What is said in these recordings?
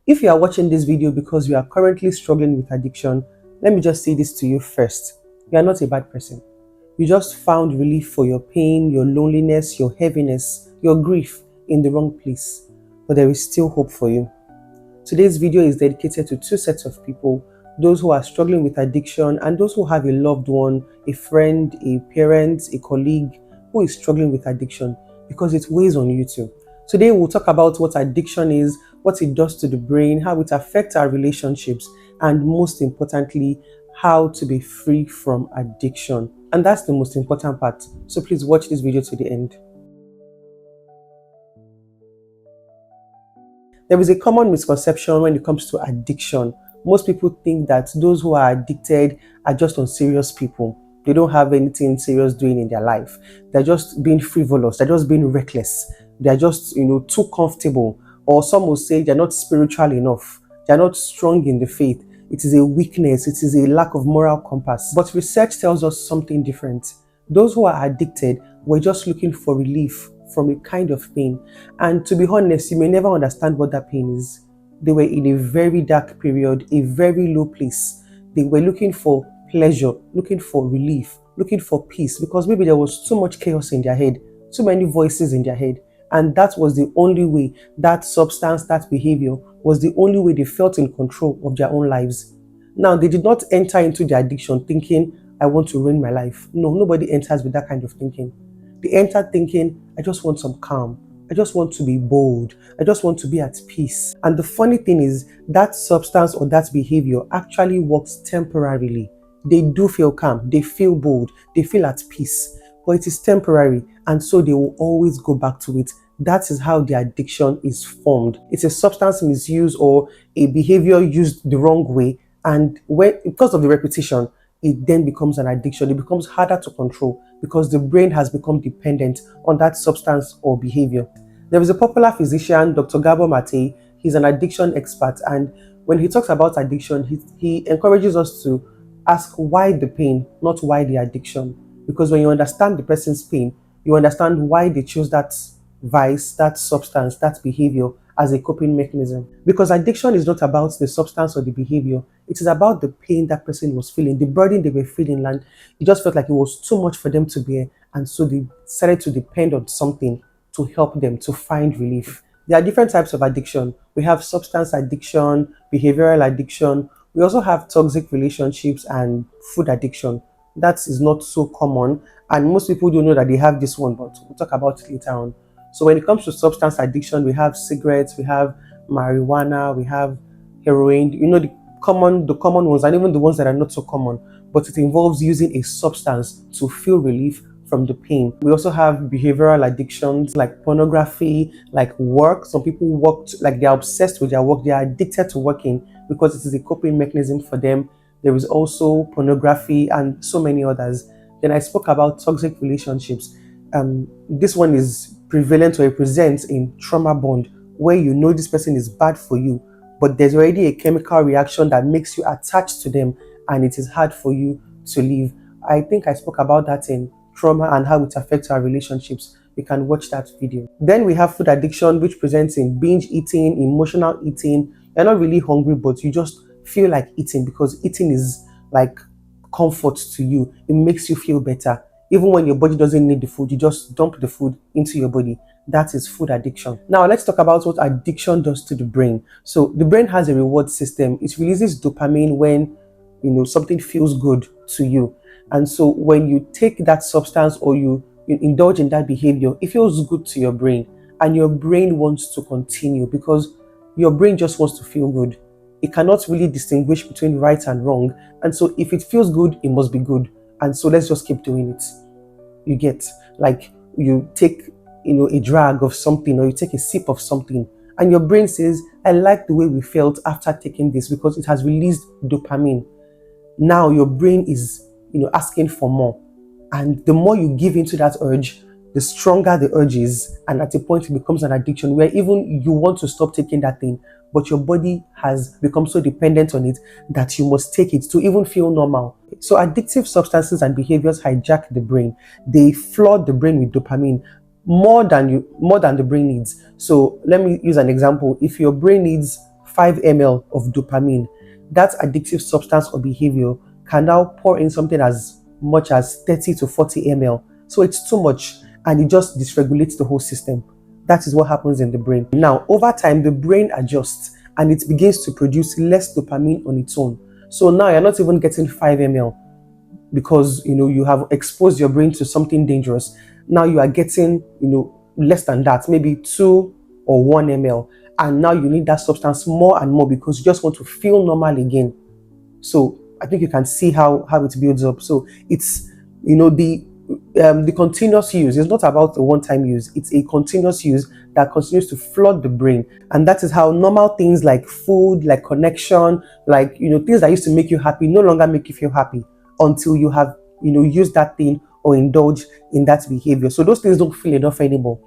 If you are watching this video because you are currently struggling with addiction, let me just say this to you first. You are not a bad person. You just found relief for your pain, your loneliness, your heaviness, your grief in the wrong place. But there is still hope for you. Today's video is dedicated to two sets of people: those who are struggling with addiction and those who have a loved one, a friend, a parent, a colleague who is struggling with addiction, because it weighs on you too. Today we'll talk about what addiction is, what it does to the brain, how it affects our relationships, and most importantly, how to be free from addiction. And that's the most important part. So please watch this video to the end. There is a common misconception when it comes to addiction. Most people think that those who are addicted are just unserious people. They don't have anything serious doing in their life. They're just being frivolous. They're just being reckless. They're just, too comfortable. Or some will say they're not spiritual enough. They're not strong in the faith. It is a weakness. It is a lack of moral compass. But research tells us something different. Those who are addicted were just looking for relief from a kind of pain. And to be honest, you may never understand what that pain is. They were in a very dark period, a very low place. They were looking for pleasure, looking for relief, looking for peace, because maybe there was too much chaos in their head, too many voices in their head. And that was the only way, that substance, that behavior was the only way they felt in control of their own lives. Now, they did not enter into the addiction thinking, I want to ruin my life. No, nobody enters with that kind of thinking. They enter thinking, I just want some calm. I just want to be bold. I just want to be at peace. And the funny thing is, that substance or that behavior actually works temporarily. They do feel calm. They feel bold. They feel at peace. But it is temporary. And so they will always go back to it. That is how the addiction is formed. It's a substance misuse or a behavior used the wrong way. And because of the repetition, it then becomes an addiction. It becomes harder to control because the brain has become dependent on that substance or behavior. There is a popular physician, Dr. Gabor Mate. He's an addiction expert, and when he talks about addiction, he encourages us to ask why the pain, not why the addiction. Because when you understand the person's pain, you understand why they chose that vice, that substance, that behavior as a coping mechanism. Because addiction is not about the substance or the behavior. It is about the pain that person was feeling, the burden they were feeling, and it just felt like it was too much for them to bear. And so they decided to depend on something to help them to find relief. There are different types of addiction. We have substance addiction, behavioral addiction. We also have toxic relationships and food addiction. That is not so common. And most people don't know that they have this one, but we'll talk about it later on. So when it comes to substance addiction, we have cigarettes, we have marijuana, we have heroin, the common ones, and even the ones that are not so common, but it involves using a substance to feel relief from the pain. We also have behavioral addictions like pornography, like work. Some people work, like they're obsessed with their work, they are addicted to working because it is a coping mechanism for them. There is also pornography and so many others. Then I spoke about toxic relationships. This one is prevalent or it presents in trauma bond, where this person is bad for you, but there's already a chemical reaction that makes you attached to them and it is hard for you to leave. I think I spoke about that in trauma and how it affects our relationships. You can watch that video. Then we have food addiction, which presents in binge eating, emotional eating. You're not really hungry, but you just feel like eating because eating is like comfort to you. It makes you feel better. Even when your body doesn't need the food, you just dump the food into your body. That is food addiction. Now let's talk about what addiction does to the brain. So the brain has a reward system. It releases dopamine when something feels good to you. And so when you take that substance or you indulge in that behavior, it feels good to your brain, and your brain wants to continue because your brain just wants to feel good. It cannot really distinguish between right and wrong. And so if it feels good, it must be good. And so let's just keep doing it. You get, like, you take a drag of something or you take a sip of something and your brain says, I like the way we felt after taking this because it has released dopamine. Now your brain is asking for more, and the more you give into that urge, the stronger the urge is, and at a point it becomes an addiction where even you want to stop taking that thing, but your body has become so dependent on it that you must take it to even feel normal. So addictive substances and behaviors hijack the brain. They flood the brain with dopamine more than the brain needs. So let me use an example. If your brain needs 5 ml of dopamine, that addictive substance or behavior can now pour in something as much as 30 to 40 ml. So it's too much, and it just dysregulates the whole system. That is what happens in the brain. Now, over time, the brain adjusts and it begins to produce less dopamine on its own. So now you're not even getting 5 ml because you have exposed your brain to something dangerous. Now you are getting less than that, maybe 2 or 1 ml, and now you need that substance more and more because you just want to feel normal again. So I think you can see how it builds up. So it's the continuous use is not about a one-time use. It's a continuous use that continues to flood the brain, and that is how normal things like food, like connection, like things that used to make you happy no longer make you feel happy until you have used that thing or indulge in that behavior. So those things don't feel enough anymore.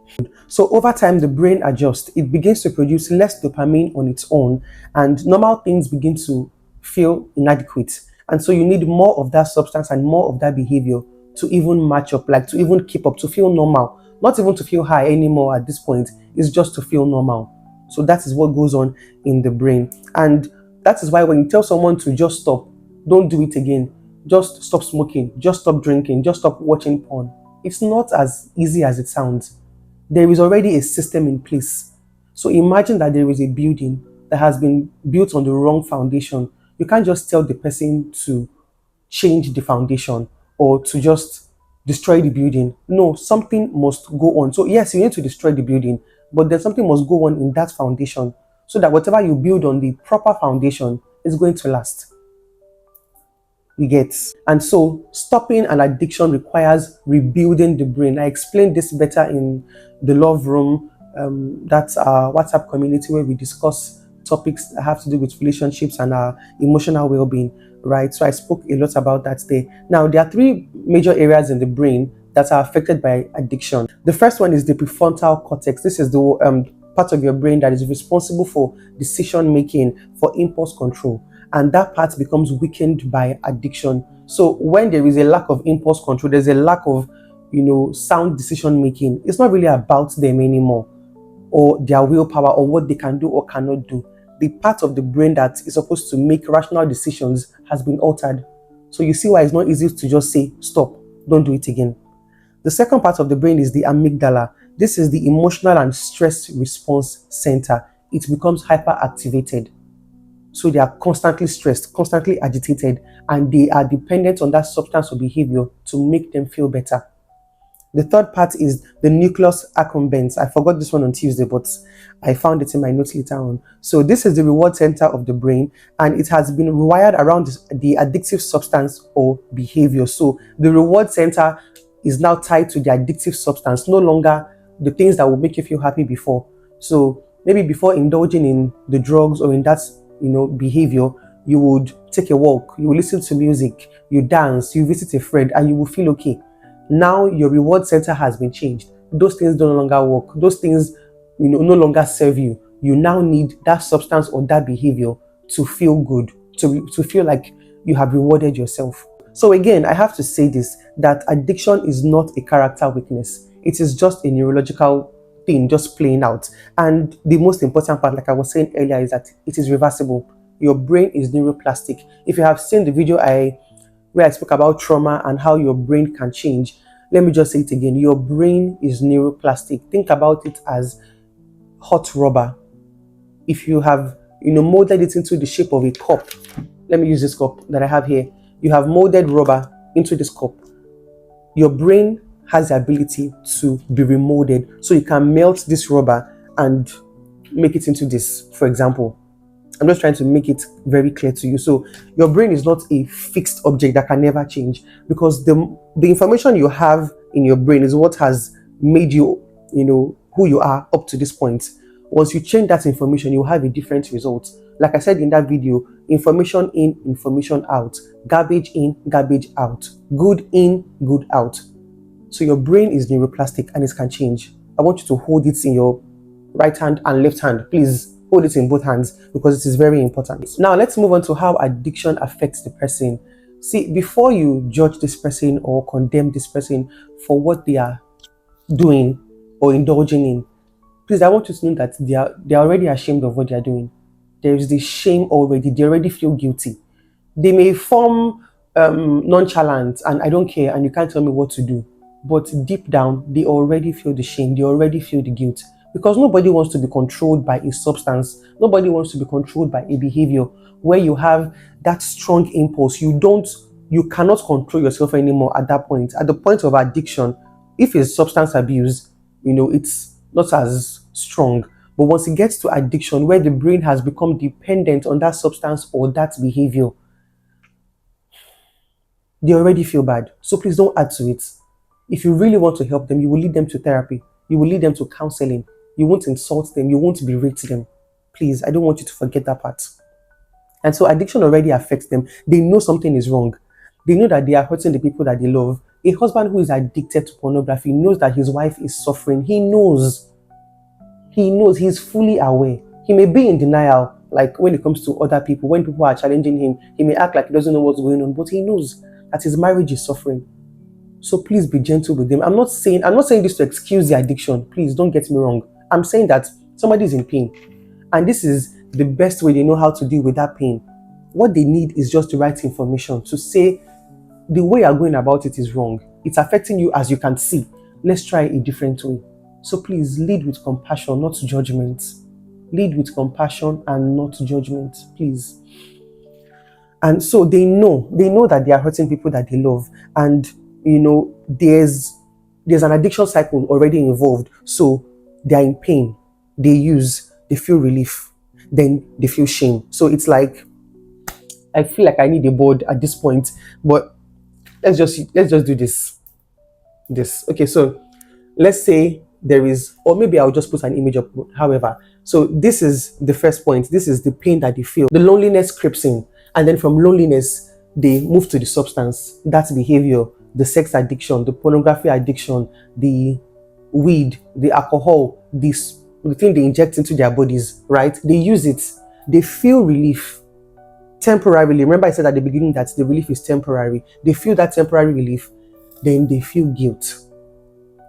So over time, the brain adjusts. It begins to produce less dopamine on its own, and normal things begin to feel inadequate. And so you need more of that substance and more of that behavior to even match up, like to even keep up, to feel normal. Not even to feel high anymore at this point. It's just to feel normal. So that is what goes on in the brain. And that is why when you tell someone to just stop, don't do it again, just stop smoking, just stop drinking, just stop watching porn, it's not as easy as it sounds. There is already a system in place. So imagine that there is a building that has been built on the wrong foundation. You can't just tell the person to change the foundation or to just destroy the building. No, something must go on. So yes, you need to destroy the building, but then something must go on in that foundation so that whatever you build on the proper foundation is going to last. You get? And so stopping an addiction requires rebuilding the brain. I explained this better in the Love Room. That's our WhatsApp community where we discuss topics that have to do with relationships and our emotional well-being, right? So I spoke a lot about that today. Now, there are 3 major areas in the brain that are affected by addiction. The first one is the prefrontal cortex. This is the part of your brain that is responsible for decision making, for impulse control. And that part becomes weakened by addiction. So when there is a lack of impulse control, there's a lack of sound decision making. It's not really about them anymore, or their willpower, or what they can do or cannot do. The part of the brain that is supposed to make rational decisions has been altered. So you see why it's not easy to just say, stop, don't do it again. The second part of the brain is the amygdala. This is the emotional and stress response center. It becomes hyperactivated. So they are constantly stressed, constantly agitated, and they are dependent on that substance or behavior to make them feel better. The third part is the nucleus accumbens. I forgot this one on Tuesday, but I found it in my notes later on. So this is the reward center of the brain, and it has been wired around the addictive substance or behavior. So the reward center is now tied to the addictive substance, no longer the things that will make you feel happy before. So maybe before indulging in the drugs or in that behavior, you would take a walk, you will listen to music, you dance, you visit a friend, and you will feel okay. Now your reward center has been changed. Those things no longer work. Those things no longer serve you. You now need that substance or that behavior to feel good, to feel like you have rewarded yourself. So again, I have to say this, that addiction is not a character weakness. It is just a neurological thing just playing out. And the most important part, like I was saying earlier, is that it is reversible. Your brain is neuroplastic. If you have seen the video where I spoke about trauma and how your brain can change, let me just say it again. Your brain is neuroplastic. Think about it as hot rubber. If you have molded it into the shape of a cup, let me use this cup that I have here. You have molded rubber into this cup. Your brain has the ability to be remolded, so you can melt this rubber and make it into this, for example. I'm just trying to make it very clear to you. So your brain is not a fixed object that can never change, because the information you have in your brain is what has made you, who you are up to this point. Once you change that information, you have a different result. Like I said in that video, information in, information out, garbage in, garbage out, good in, good out. So your brain is neuroplastic and it can change. I want you to hold it in your right hand and left hand. Please hold it in both hands, because it is very important. Now let's move on to how addiction affects the person. See, before you judge this person or condemn this person for what they are doing or indulging in, please, I want you to know that they are already ashamed of what they are doing. There is the shame already. They already feel guilty. They may form nonchalant and I don't care and you can't tell me what to do. But deep down, they already feel the shame. They already feel the guilt. Because nobody wants to be controlled by a substance. Nobody wants to be controlled by a behavior where you have that strong impulse. You cannot control yourself anymore at that point. At the point of addiction, if it's substance abuse, it's not as strong. But once it gets to addiction, where the brain has become dependent on that substance or that behavior, they already feel bad. So please don't add to it. If you really want to help them, you will lead them to therapy. You will lead them to counseling. You won't insult them. You won't berate them. Please, I don't want you to forget that part. And so addiction already affects them. They know something is wrong. They know that they are hurting the people that they love. A husband who is addicted to pornography knows that his wife is suffering. He knows. He's fully aware. He may be in denial, like when it comes to other people. When people are challenging him, he may act like he doesn't know what's going on, but he knows that his marriage is suffering. So please be gentle with them. I'm not saying this to excuse the addiction. Please don't get me wrong. I'm saying that somebody is in pain, and this is the best way they know how to deal with that pain. What they need is just the right information to say the way you're going about it is wrong. It's affecting you as you can see. Let's try a different way. So please lead with compassion, not judgment. Lead with compassion and not judgment, please. And so they know that they are hurting people that they love, and there's an addiction cycle already involved. So they are in pain, they feel relief, then they feel shame. So it's like, I feel like I need a board at this point, but let's just do this. Okay, so let's say there is, or maybe I'll just put an image up, however. So this is the first point. This is the pain that they feel. The loneliness creeps in, and then from loneliness, they move to the substance, that behavior, the sex addiction, the pornography addiction, the weed, the alcohol, the thing they inject into their bodies, right? They use it. They feel relief temporarily. Remember I said at the beginning that the relief is temporary. They feel that temporary relief, then they feel guilt.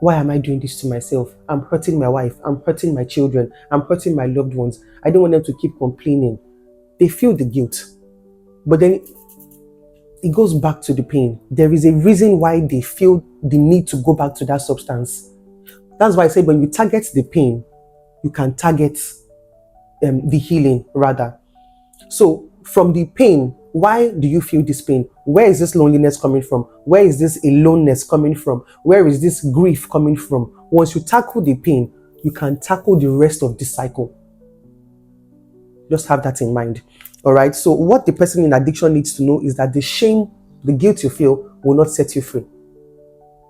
Why am I doing this to myself? I'm hurting my wife. I'm hurting my children. I'm hurting my loved ones. I don't want them to keep complaining. They feel the guilt. But then it goes back to the pain. There is a reason why they feel the need to go back to that substance. That's why I said when you target the pain, you can target the healing rather. So from the pain, why do you feel this pain? Where is this loneliness coming from? Where is this aloneness coming from? Where is this grief coming from? Once you tackle the pain, you can tackle the rest of this cycle. Just have that in mind. All right. So what the person in addiction needs to know is that the shame, the guilt you feel will not set you free.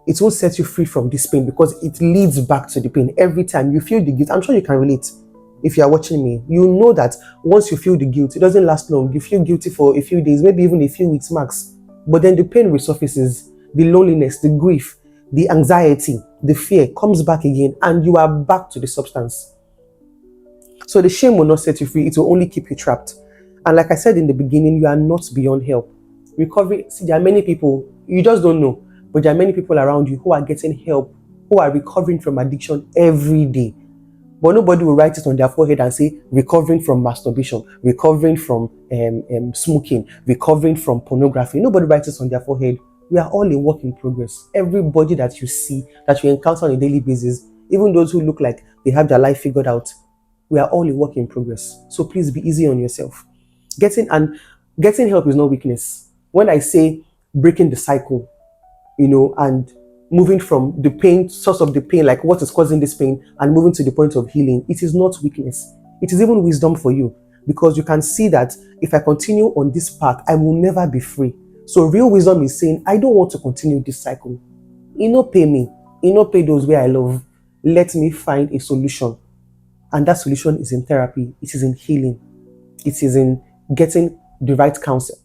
It won't set you free from this pain because it leads back to the pain. Every time you feel the guilt, I'm sure you can relate. If you are watching me, you know that once you feel the guilt, it doesn't last long. You feel guilty for a few days, maybe even a few weeks max. But then the pain resurfaces, the loneliness, the grief, the anxiety, the fear comes back again, and you are back to the substance. So the shame will not set you free. It will only keep you trapped. And like I said in the beginning, you are not beyond help. Recovery, see, there are many people, you just don't know, but there are many people around you who are getting help, who are recovering from addiction every day. But nobody will write it on their forehead and say, recovering from masturbation, recovering from smoking, recovering from pornography. Nobody writes it on their forehead. We are all a work in progress. Everybody that you see, that you encounter on a daily basis, even those who look like they have their life figured out, we are all a work in progress. So please be easy on yourself. Getting help is no weakness. When I say breaking the cycle, and moving from the pain, source of the pain, like what is causing this pain, and moving to the point of healing, it is not weakness. It is even wisdom for you, because you can see that if I continue on this path, I will never be free. So real wisdom is saying, I don't want to continue this cycle. Pay me. Pay those where I love. Let me find a solution. And that solution is in therapy. It is in healing. It is in getting the right counsel.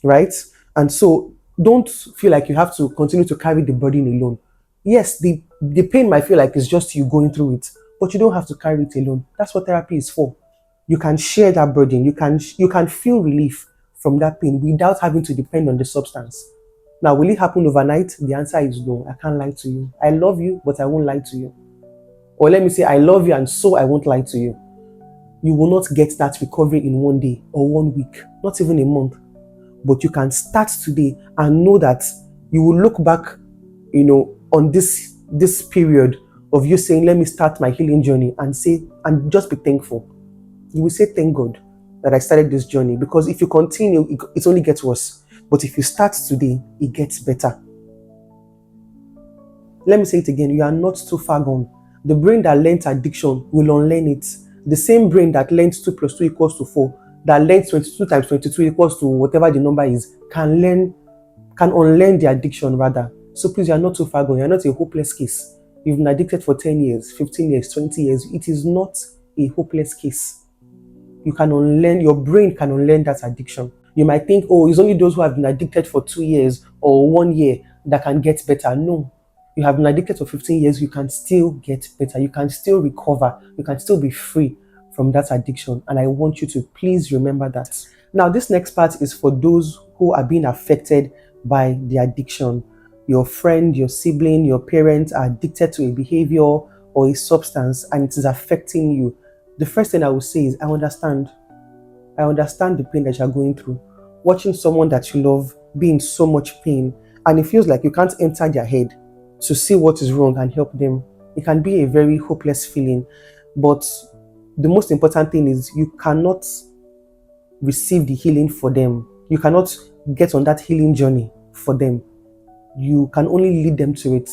Right? And so don't feel like you have to continue to carry the burden alone. Yes, the pain might feel like it's just you going through it, but you don't have to carry it alone. That's what therapy is for. You can share that burden. You can feel relief from that pain without having to depend on the substance. Now, will it happen overnight? The answer is no. I can't lie to you. I love you, but I won't lie to you. Or let me say, I love you and so I won't lie to you. You will not get that recovery in one day or 1 week, not even a month. But you can start today and know that you will look back, on this period of you saying, let me start my healing journey, and just be thankful. You will say, thank God that I started this journey, because if you continue, it only gets worse. But if you start today, it gets better. Let me say it again, you are not too far gone. The brain that learns addiction will unlearn it. The same brain that learns 2 plus 2 equals to 4, that learns 22 times 22 equals to whatever the number is, can unlearn the addiction rather. So please, you are not too far gone. You are not a hopeless case. You've been addicted for 10 years, 15 years, 20 years. It is not a hopeless case. You can unlearn, your brain can unlearn that addiction. You might think, oh, it's only those who have been addicted for 2 years or 1 year that can get better. No. You have been addicted for 15 years, you can still get better. You can still recover. You can still be free from that addiction. And I want you to please remember that. Now, this next part is for those who are being affected by the addiction. Your friend, your sibling, your parents are addicted to a behavior or a substance, and it is affecting you. The first thing I will say is, I understand. I understand the pain that you're going through. Watching someone that you love be in so much pain, and it feels like you can't enter their head to see what is wrong and help them. It can be a very hopeless feeling. But the most important thing is you cannot receive the healing for them. You cannot get on that healing journey for them. You can only lead them to it.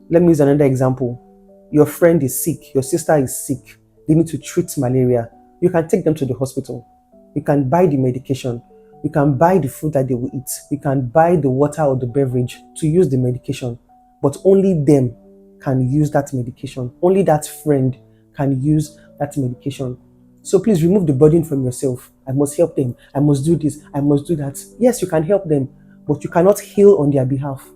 Let me use another example. Your friend is sick. Your sister is sick. They need to treat malaria. You can take them to the hospital. You can buy the medication. You can buy the food that they will eat. You can buy the water or the beverage to use the medication. But only them can use that medication. Only that friend can use that medication. So please remove the burden from yourself. I must help them. I must do this. I must do that. Yes, you can help them, but you cannot heal on their behalf.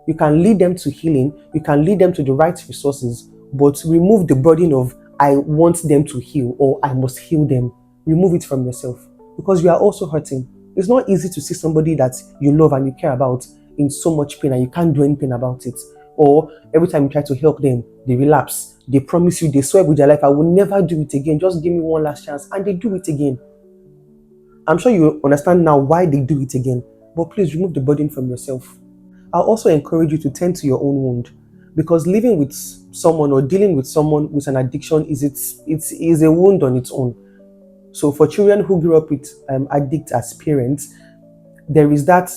You can lead them to healing. You can lead them to the right resources, but remove the burden of, I want them to heal or I must heal them. Remove it from yourself, because you are also hurting. It's not easy to see somebody that you love and you care about in so much pain and you can't do anything about it. Or every time you try to help them, they relapse. They promise you, they swear with their life, I will never do it again. Just give me one last chance. And they do it again. I'm sure you understand now why they do it again. But please remove the burden from yourself. I'll also encourage you to tend to your own wound, because living with someone or dealing with someone with an addiction is a wound on its own. So for children who grew up with addicts as parents, there is that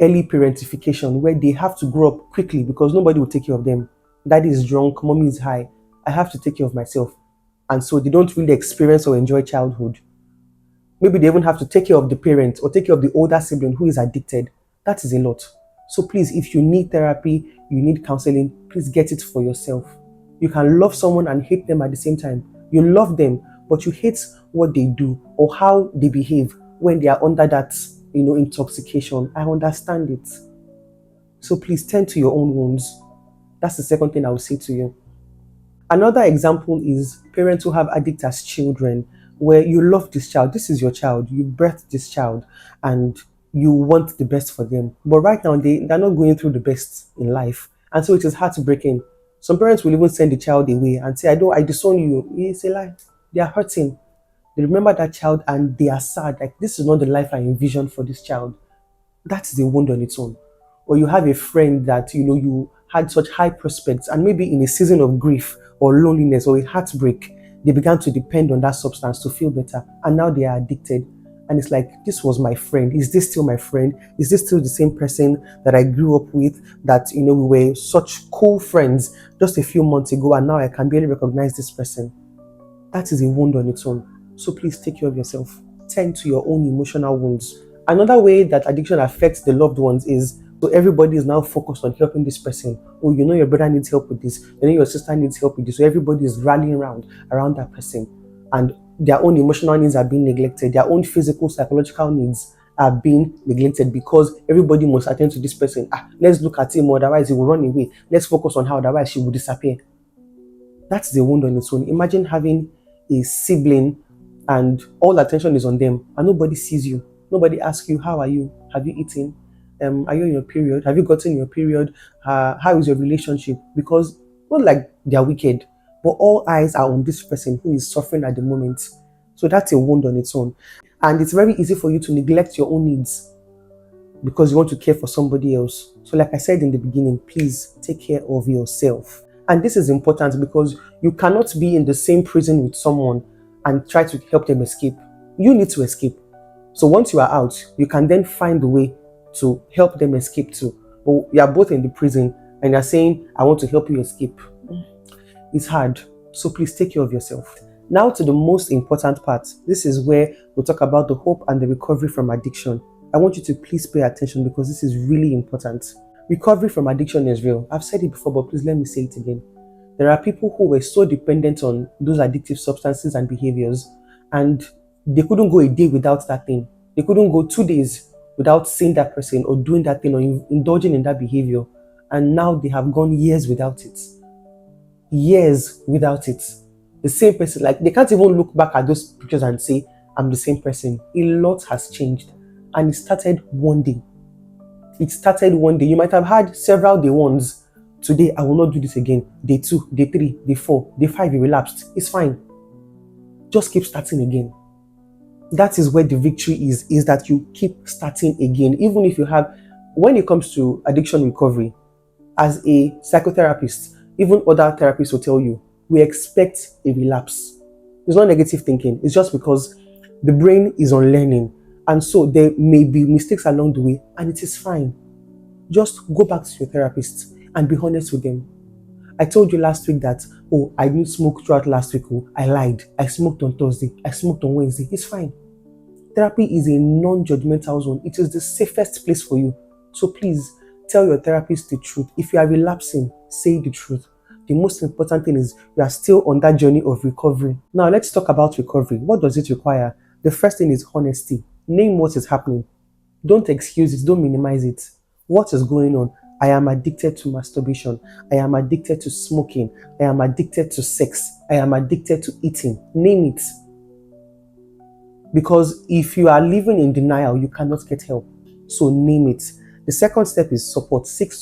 early parentification where they have to grow up quickly because nobody will take care of them. Daddy is drunk, mommy is high. I have to take care of myself. And so they don't really experience or enjoy childhood. Maybe they even have to take care of the parent or take care of the older sibling who is addicted. That is a lot. So please, if you need therapy, you need counseling, please get it for yourself. You can love someone and hate them at the same time. You love them, but you hate what they do or how they behave when they are under that, intoxication. I understand it. So please tend to your own wounds. That's the second thing I will say to you. Another example is parents who have addicts as children, where you love this child. This is your child. You birthed this child and you want the best for them. But right now, they're not going through the best in life. And so it is heartbreaking. Some parents will even send the child away and say, I disown you. It's a lie. They are hurting. They remember that child and they are sad. Like, this is not the life I envisioned for this child. That is a wound on its own. Or you have a friend that, you had such high prospects, and maybe in a season of grief or loneliness or a heartbreak, they began to depend on that substance to feel better. And now they are addicted. And it's like, this was my friend. Is this still my friend? Is this still the same person that I grew up with, that, we were such cool friends just a few months ago, and now I can barely recognize this person? That is a wound on its own. So please take care of yourself. Tend to your own emotional wounds. Another way that addiction affects the loved ones is, so everybody is now focused on helping this person. Oh, your brother needs help with this. Your sister needs help with this. So everybody is rallying around that person. And their own emotional needs are being neglected. Their own physical, psychological needs are being neglected because everybody must attend to this person. Let's look at him, otherwise he will run away. Let's focus on her, otherwise she will disappear. That's the wound on its own. Imagine having a sibling and all attention is on them and nobody sees you. Nobody asks you, how are you? Have you eaten? Are you in your period? Have you gotten your period? How is your relationship? Because not like they are wicked, but all eyes are on this person who is suffering at the moment. So that's a wound on its own. And it's very easy for you to neglect your own needs because you want to care for somebody else. So like I said in the beginning, please take care of yourself. And this is important because you cannot be in the same prison with someone and try to help them escape. You need to escape. So once you are out, you can then find a way to help them escape too. But you are both in the prison and you're saying, I want to help you escape. It's hard. So please take care of yourself. Now to the most important part. This is where we'll talk about the hope and the recovery from addiction. I want you to please pay attention because this is really important. Recovery from addiction is real. I've said it before, but please let me say it again. There are people who were so dependent on those addictive substances and behaviors, and they couldn't go a day without that thing. They couldn't go 2 days without seeing that person or doing that thing or indulging in that behavior. And now they have gone years without it. Years without it. The same person, like they can't even look back at those pictures and say, I'm the same person. A lot has changed. And it started one day. It started one day. You might have had several day ones. Today, I will not do this again. Day 2, day 3, day 4, day 5, you relapsed. It's fine. Just keep starting again. That is where the victory is that you keep starting again. Even if you have, when it comes to addiction recovery, as a psychotherapist, even other therapists will tell you, we expect a relapse. It's not negative thinking. It's just because the brain is on learning. And so there may be mistakes along the way, and it is fine. Just go back to your therapist and be honest with them. I told you last week that, I didn't smoke throughout last week. I lied. I smoked on Thursday. I smoked on Wednesday. It's fine. Therapy is a non-judgmental zone. It is the safest place for you. So please tell your therapist the truth. If you are relapsing, say the truth. The most important thing is you are still on that journey of recovery. Now let's talk about recovery. What does it require? The first thing is honesty. Name what is happening. Don't excuse it. Don't minimize it. What is going on? I am addicted to masturbation. I am addicted to smoking. I am addicted to sex. I am addicted to eating. Name it. Because if you are living in denial, you cannot get help. So name it. The second step is support. Seek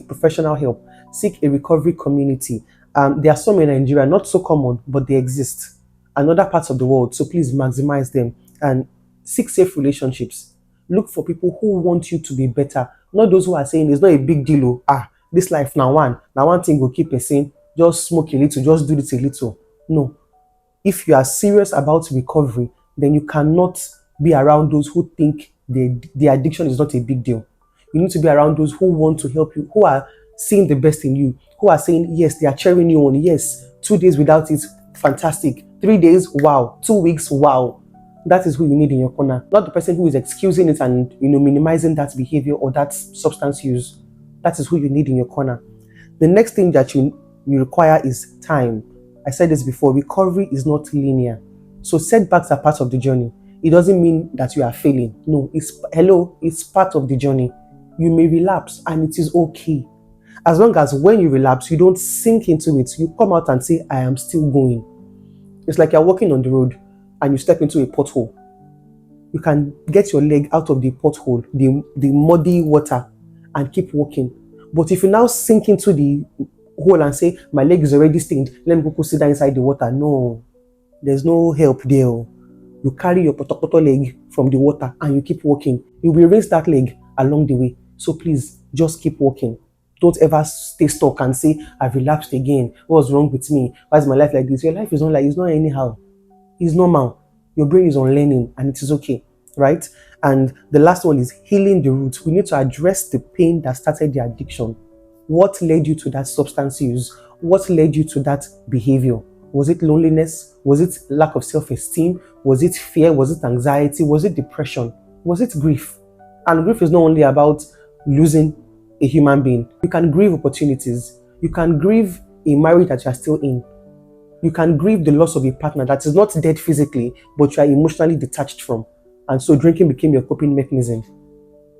professional help. Seek a recovery community. There are some in Nigeria, not so common, but they exist. And other parts of the world. So please maximize them and seek safe relationships. Look for people who want you to be better. Not those who are saying it's not a big deal. This life now one thing will keep saying, just smoke a little, just do this a little. No. If you are serious about recovery, then you cannot be around those who think the addiction is not a big deal. You need to be around those who want to help you, who are seeing the best in you, who are saying, yes, they are cheering you on. Yes, 2 days without it, fantastic. 3 days, wow. 2 weeks, wow. That is who you need in your corner. Not the person who is excusing it and minimizing that behavior or that substance use. That is who you need in your corner. The next thing that you require is time. I said this before, recovery is not linear. So setbacks are part of the journey. It doesn't mean that you are failing. No, it's part of the journey. You may relapse and it is okay. As long as when you relapse, you don't sink into it. You come out and say, I am still going. It's like you're walking on the road and you step into a pothole. You can get your leg out of the pothole, the muddy water, and keep walking. But if you now sink into the hole and say, my leg is already stained, let me go sit down inside the water. No, there's no help there. You carry your potopoto leg from the water and you keep walking. You will rinse that leg along the way. So please, just keep walking. Don't ever stay stuck and say, I've relapsed again. What's wrong with me? Why is my life like this? Your life is not like, it's not anyhow. It's normal. Your brain is on learning and it is okay, right? And the last one is healing the roots. We need to address the pain that started the addiction. What led you to that substance use? What led you to that behavior? Was it loneliness? Was it lack of self-esteem? Was it fear? Was it anxiety? Was it depression? Was it grief? And grief is not only about losing a human being. You can grieve opportunities. You can grieve a marriage that you are still in. You can grieve the loss of a partner that is not dead physically, but you are emotionally detached from. And so drinking became your coping mechanism.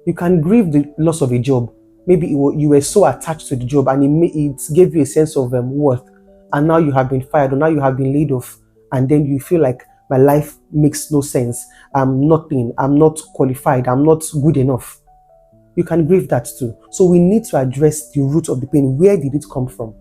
You can grieve the loss of a job. Maybe you were so attached to the job and it gave you a sense of worth. And now you have been fired or now you have been laid off. And then you feel like my life makes no sense. I'm nothing. I'm not qualified. I'm not good enough. You can grieve that too. So we need to address the root of the pain. Where did it come from?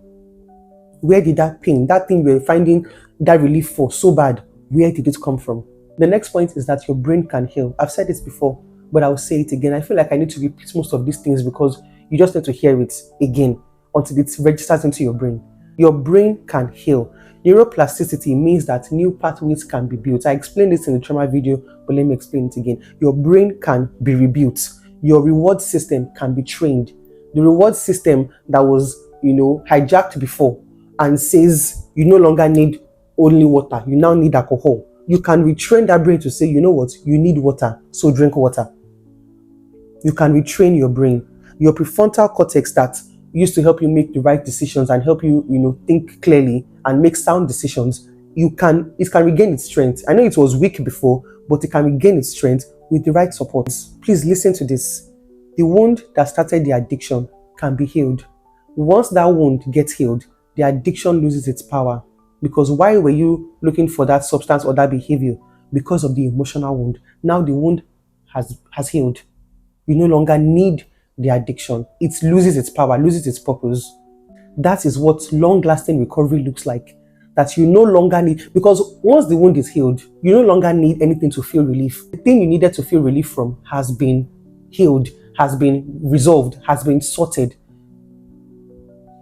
Where did that pain, that thing you're finding that relief for so bad, where did it come from? The next point is that your brain can heal. I've said it before, but I'll say it again. I feel like I need to repeat most of these things because you just need to hear it again until it registers into your brain. Your brain can heal. Neuroplasticity means that new pathways can be built. I explained this in the trauma video, but let me explain it again. Your brain can be rebuilt. Your reward system can be trained. The reward system that was, hijacked before and says you no longer need only water, you now need alcohol. You can retrain that brain to say, you know what, you need water, so drink water. You can retrain your brain. Your prefrontal cortex that used to help you make the right decisions and help you, think clearly and make sound decisions, it can regain its strength. I know it was weak before, but it can regain its strength with the right support. Please listen to this. The wound that started the addiction can be healed. Once that wound gets healed, the addiction loses its power. Because why were you looking for that substance or that behavior? Because of the emotional wound. Now the wound has healed. You no longer need the addiction. It loses its power, loses its purpose. That is what long-lasting recovery looks like. That you no longer need, because once the wound is healed, you no longer need anything to feel relief. The thing you needed to feel relief from has been healed, has been resolved, has been sorted.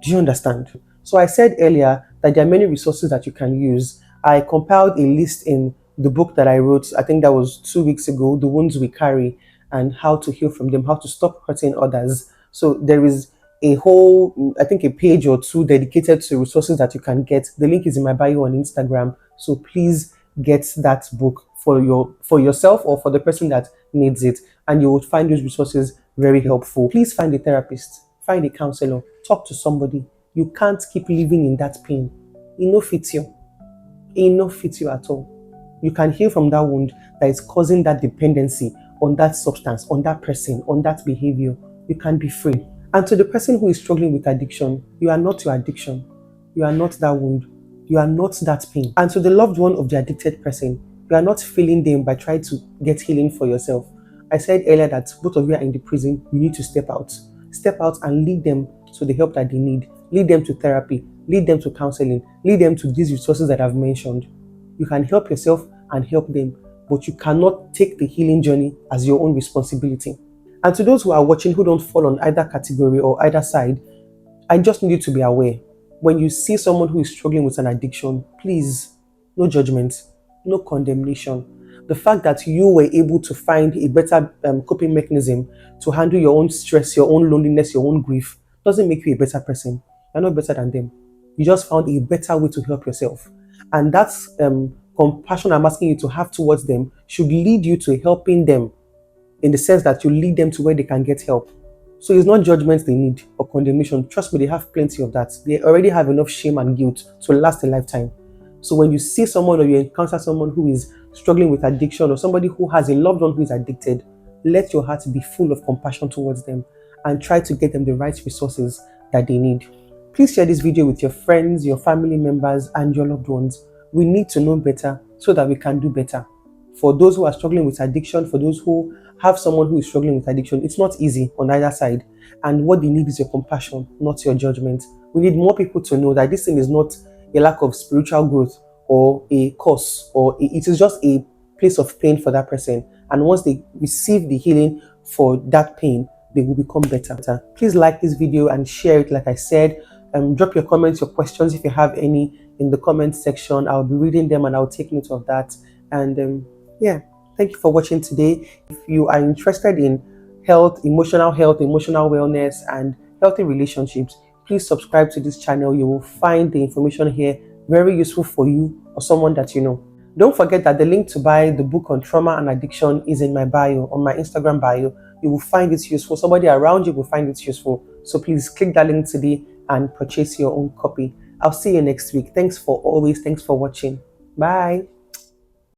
Do you understand? So I said earlier that there are many resources that you can use. I compiled a list in the book that I wrote, I think that was 2 weeks ago, The Wounds We Carry and How to Heal from Them, How to Stop Hurting Others. So there is a whole, I think a page or two dedicated to resources that you can get. The link is in my bio on Instagram. So please get that book for yourself or for the person that needs it. And you will find those resources very helpful. Please find a therapist, find a counselor, talk to somebody. You can't keep living in that pain. It no fits you. It no fits you at all. You can heal from that wound that is causing that dependency on that substance, on that person, on that behavior. You can be free. And to the person who is struggling with addiction, you are not your addiction. You are not that wound. You are not that pain. And to the loved one of the addicted person, you are not feeling them by trying to get healing for yourself. I said earlier that both of you are in the prison. You need to step out. Step out and lead them to the help that they need. Lead them to therapy. Lead them to counseling. Lead them to these resources that I've mentioned. You can help yourself and help them, but you cannot take the healing journey as your own responsibility. And to those who are watching who don't fall on either category or either side, I just need you to be aware. When you see someone who is struggling with an addiction, please, no judgment, no condemnation. The fact that you were able to find a better coping mechanism to handle your own stress, your own loneliness, your own grief, doesn't make you a better person. You're not better than them. You just found a better way to help yourself. And that's compassion I'm asking you to have towards them should lead you to helping them, in the sense that you lead them to where they can get help. So it's not judgment they need or condemnation. Trust me, they have plenty of that. They already have enough shame and guilt to last a lifetime. So when you see someone or you encounter someone who is struggling with addiction or somebody who has a loved one who is addicted, let your heart be full of compassion towards them and try to get them the right resources that they need. Please share this video with your friends, your family members, and your loved ones. We need to know better so that we can do better. For those who are struggling with addiction, for those who have someone who is struggling with addiction, it's not easy on either side. And what they need is your compassion, not your judgment. We need more people to know that this thing is not a lack of spiritual growth or a cause, it is just a place of pain for that person. And once they receive the healing for that pain, they will become better. Please like this video and share it like I said. Drop your comments, your questions if you have any in the comment section. I'll be reading them and I'll take note of that. And thank you for watching today. If you are interested in health, emotional wellness, and healthy relationships, please subscribe to this channel. You will find the information here very useful for you or someone that you know. Don't forget that the link to buy the book on trauma and addiction is in my bio, on my Instagram bio. You will find it useful. Somebody around you will find it useful. So please click that link today and purchase your own copy. I'll see you next week. Thanks for watching. Bye.